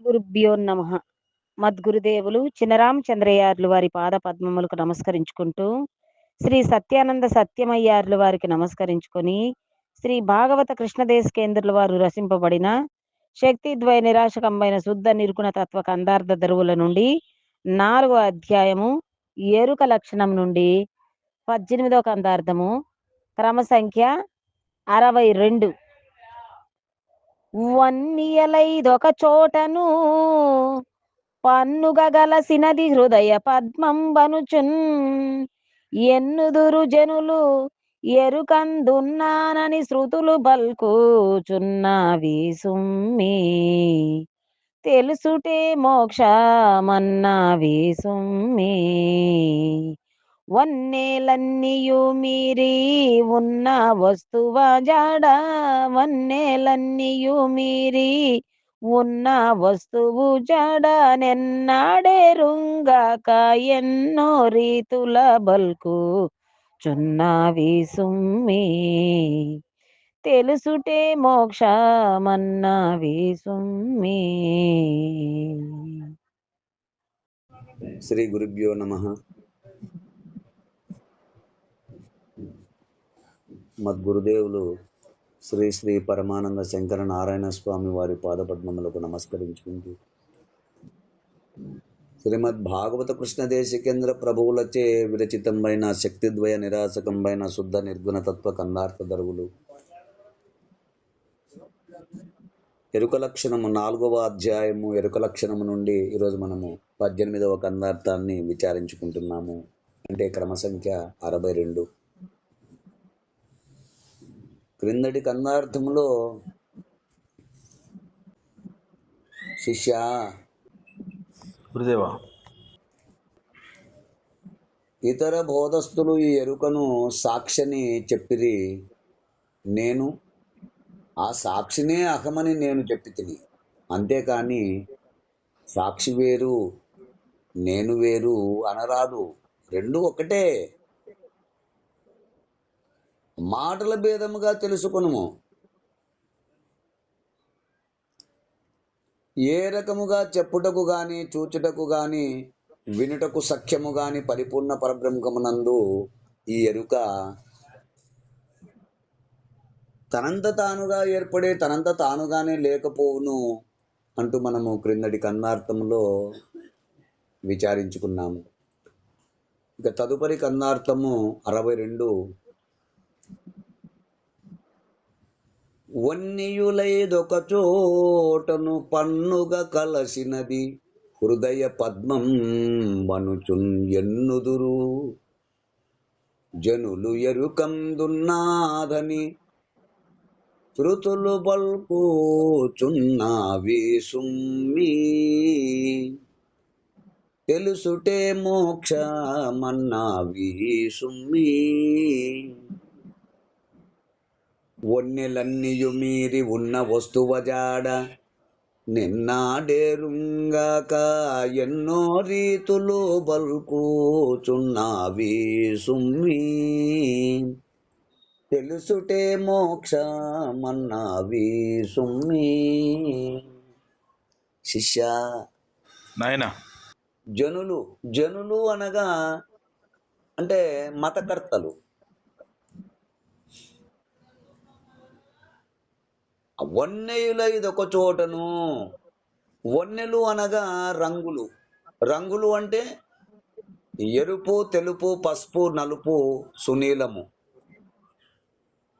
గురుభ్యో నమః. మద్గురుదేవులు చినరామచంద్రయ్యార్లు వారి పాద పద్మములకు నమస్కరించుకుంటూ, శ్రీ సత్యానంద సత్యమయ్యార్లు వారికి నమస్కరించుకొని, శ్రీ భాగవత కృష్ణదేశికేంద్రుల వారు రచింపబడిన శక్తిద్వయ నిరాశకంబైన శుద్ధ నిర్గుణ తత్వ కందార్థ దరువుల నుండి 4వ అధ్యాయము ఎరుక లక్షణం నుండి 18వ కందార్థము క్రమ సంఖ్య 62. వన్నియలైదొక చోటను పన్నుగగలసినది హృదయ పద్మంబనుచున్ ఎన్నుదురు జనులు ఎరుకందున్నానని శృతులు బల్కుచున్నవి సుమ్మి తెలుసుటే మోక్షమన్నవి సుమ్మి వన్నేలన్నీయు మీరి ఉన్న వస్తువ జాడ వన్నేలన్నీయు మీరి ఉన్న వస్తువు జాడ నెన్నాడేరుంగాక ఎన్నో రీతుల బల్కు చున్నవి సుమ్మి తెలుసుటే మోక్షమన్నవి సుమ్మి. శ్రీ గురుభ్యో నమః. మద్గురుదేవులు శ్రీ శ్రీ పరమానంద శంకర నారాయణ స్వామి వారి పాదపద్మములకు నమస్కరించుకుంటూ, శ్రీమద్ భాగవత కృష్ణదేశికేంద్ర ప్రభువులచే విరచితంబైన శక్తిద్వయ నిరాశకంబైన శుద్ధ నిర్గుణ తత్వ కందార్థ దరువులు ఎరుక లక్షణము 4వ అధ్యాయము ఎరుక లక్షణము నుండి ఈరోజు మనము 18వ కందార్థాన్ని విచారించుకుంటున్నాము. అంటే క్రమ సంఖ్య 62. క్రిందటి కందార్థములో శిష్య గురుదేవా, ఇతర బోధస్థులు ఈ ఎరుకను సాక్షిని చెప్పిరి, నేను ఆ సాక్షినే అహమని నేను చెప్పి తిని, అంతేకాని సాక్షి వేరు నేను వేరు అనరాదు, రెండు ఒకటే. మాటల భేదముగా తెలుసుకొనుము. ఏ రకముగా చెప్పుటకు గాని చూచుటకు గాని వినుటకు సఖ్యము గాని పరిపూర్ణ పరబ్రహ్మమునందు ఈ ఎరుక తనంత తానుగా ఏర్పడే తనంత తానుగానే లేకపోవును అంటూ మనము క్రిందటి కందార్థములో విచారించుకున్నాము. ఇక తదుపరి కందార్థము 62. వన్నియులైదొక చోటను పన్నుగ కలసినది హృదయ పద్మం మనుచున్ ఎన్నుదురు జనులు ఎరుకందున్నాదని శృతులు బల్కుచున్నవి సుమ్మి తెలుసుటే మోక్షమన్నవి సుమ్మి వన్నెలన్నీయు మీరి ఉన్న వస్తువ జాడ నిన్నాడేరుంగాక ఎన్నో రీతులు బల్కుచున్నవి సుమ్మి తెలుసుటే మోక్షమన్నవి సుమ్మి. శిష్య, నాయనా, జనులు అనగా అంటే మతకర్తలు. వన్నెయులైదొక చోటను, వన్నెలు అనగా రంగులు అంటే ఎరుపు, తెలుపు, పసుపు, నలుపు, సునీలము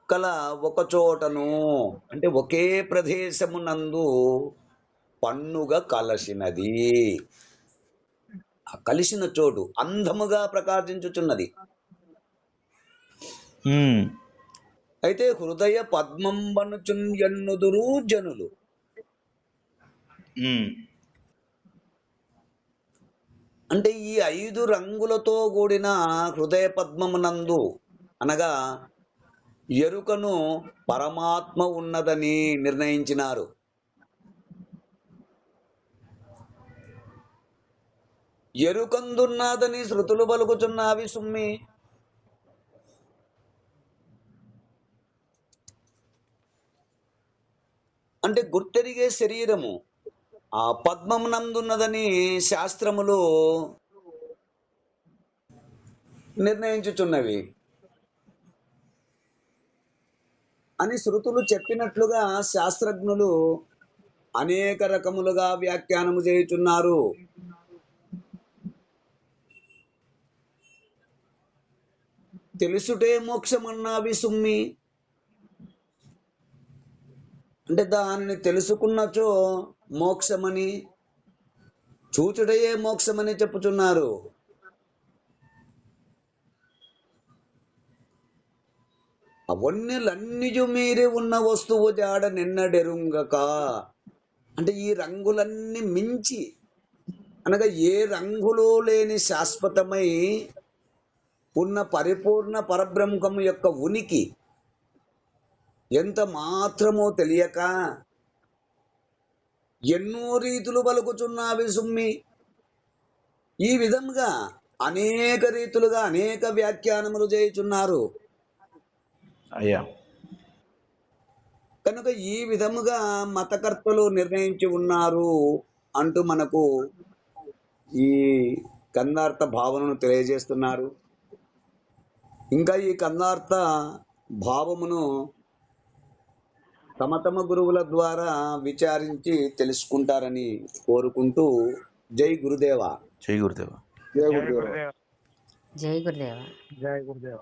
కల ఒక చోటను అంటే ఒకే ప్రదేశమునందు పన్నుగ కలసినది. ఆ కలిసిన చోటు అందముగా ప్రకాశించుచున్నది. అయితే హృదయ పద్మంబనుచున్ ఎన్నుదురు జనులు. అంటే ఈ 5 రంగులతో కూడిన హృదయ పద్మమునందు అనగా ఎరుకను పరమాత్మ ఉన్నదని నిర్ణయించినారు. ఎరుకందున్నదని శృతులు పలుకుచున్నవి సుమ్మి. అంటే గుర్తెరిగే శరీరము, ఆ పద్మమునందున్నదని శాస్త్రములు నిర్ణయించుచున్నవి అని శృతులు చెప్పినట్లుగా శాస్త్రజ్ఞులు అనేక రకములుగా వ్యాఖ్యానము చేయుచున్నారు. తెలుసుటే మోక్షమన్నావి సుమ్మి, అంటే దానిని తెలుసుకున్నచో మోక్షమని, చూచుటయే మోక్షమని చెప్పుచున్నారు. అవన్నీలన్నీయు మీరే ఉన్న వస్తువు జాడ నిన్నడెరుంగక, అంటే ఈ రంగులన్నీ మించి అనగా ఏ రంగులు లేని శాశ్వతమై ఉన్న పరిపూర్ణ పరబ్రహ్మము యొక్క ఉనికి ఎంత మాత్రమో తెలియక ఎన్నో రీతులు పలుకుచున్నావి సుమ్మి. ఈ విధంగా అనేక రీతులుగా అనేక వ్యాఖ్యానములు చేయుచున్నారు. అయ్యా, కనుక ఈ విధముగా మతకర్తలు నిర్ణయించి ఉన్నారు అంటూ మనకు ఈ కందార్థ భావనను తెలియజేస్తున్నారు. ఇంకా ఈ కందార్థ భావమును తమ తమ గురువుల ద్వారా విచారించి తెలుసుకుంటారని కోరుకుంటూ జై గురుదేవ. జై గురుదేవ. జై గురుదేవ. జై గురుదేవ. జై గురుదేవ.